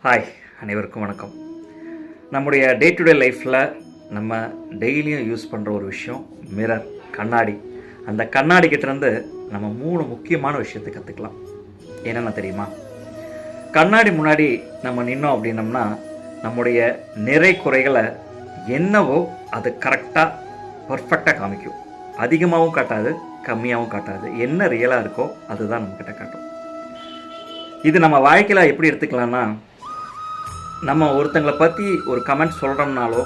Hi, அனைவருக்கும் வணக்கம். நம்முடைய டே டு டே லைஃப்பில் நம்ம டெய்லியும் யூஸ் பண்ணுற ஒரு விஷயம் மிரர், கண்ணாடி. அந்த கண்ணாடிக்கிட்டேருந்து நம்ம 3 முக்கியமான விஷயத்தை கற்றுக்கலாம். என்னென்ன தெரியுமா? கண்ணாடி முன்னாடி நம்ம நின்னோம் அப்படின்னம்னா நம்முடைய நிறை குறைகளை என்னவோ அது கரெக்டாக பர்ஃபெக்டாக காமிக்கும். அதிகமாகவும் காட்டாது, கம்மியாகவும் காட்டாது. என்ன ரியலாக இருக்கோ அதுதான் நம்மக்கிட்ட காட்டும். இது நம்ம வாழ்க்கையில் எப்படி எடுத்துக்கலாம்னா, நம்ம ஒருத்தங்களை பற்றி ஒரு கமெண்ட் சொல்கிறோம்னாலோ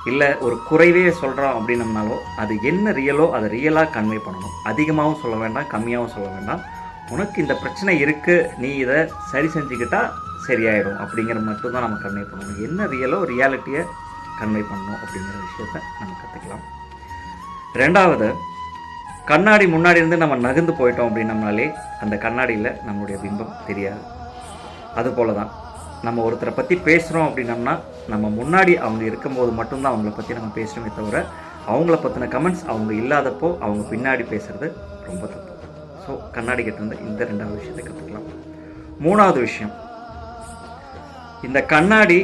இல்லை ஒரு குறைவே சொல்கிறோம் அப்படின்னம்னாலோ அது என்ன ரியலோ அதை ரியலாக கன்வே பண்ணணும். அதிகமாகவும் சொல்ல வேண்டாம், கம்மியாகவும் சொல்ல வேண்டாம். உனக்கு இந்த பிரச்சனை இருக்குது, நீ இதை சரி செஞ்சுக்கிட்டால் சரியாயிடும் அப்படிங்கிற மட்டும்தான் நம்ம கன்வே பண்ணணும். என்ன ரியலோ ரியாலிட்டியை கன்வே பண்ணணும் அப்படிங்கிற விஷயத்தை நம்ம கற்றுக்கலாம். ரெண்டாவது, கண்ணாடி முன்னாடி இருந்து நம்ம நகர்ந்து போயிட்டோம் அப்படின்னம்னாலே அந்த கண்ணாடியில் நம்மளுடைய பிம்பம் தெரியாது. அதுபோல தான் நம்ம ஒருத்தரை பற்றி பேசுகிறோம் அப்படின்னம்னா நம்ம முன்னாடி அவங்க இருக்கும்போது மட்டும்தான் அவங்கள பற்றி நம்ம பேசுகிறோமே தவிர அவங்கள பற்றின கமெண்ட்ஸ் அவங்க இல்லாதப்போ அவங்க பின்னாடி பேசுகிறது ரொம்ப தப்பு. ஸோ கண்ணாடி கிட்டேருந்து இந்த 2வது விஷயத்தை கற்றுக்கலாம். 3வது விஷயம், இந்த கண்ணாடி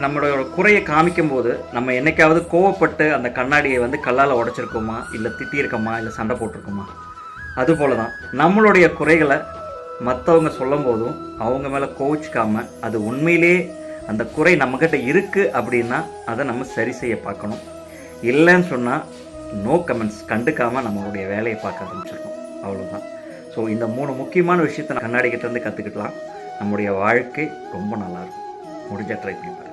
நம்மளோட குறையை காமிக்கும் போது நம்ம என்னைக்காவது கோவப்பட்டு அந்த கண்ணாடியை கல்லால் உடைச்சிருக்கோமா, இல்லை திட்டியிருக்கோமா, இல்லை சண்டை போட்டிருக்கோமா? அதுபோல தான் நம்மளுடைய குறைகளை மற்றவங்க சொல்லும் போதும் அவங்க மேலே கோவிச்சிக்காமல் அது உண்மையிலே அந்த குறை நம்மக்கிட்ட இருக்குது அப்படின்னா அதை நம்ம சரி செய்ய பார்க்கணும். இல்லைன்னு சொன்னால் நோ கமெண்ட்ஸ், கண்டுக்காமல் நம்மளுடைய வேலையை பார்க்க ஆரம்பிச்சிருக்கோம். அவ்வளோதான். ஸோ இந்த 3 முக்கியமான விஷயத்தை கண்ணாடிக்கிட்டேருந்து கற்றுக்கிட்டலாம். நம்முடைய வாழ்க்கை ரொம்ப நல்லாயிருக்கும். முடிஞ்சால் ட்ரை பண்ணி பாருங்கள்.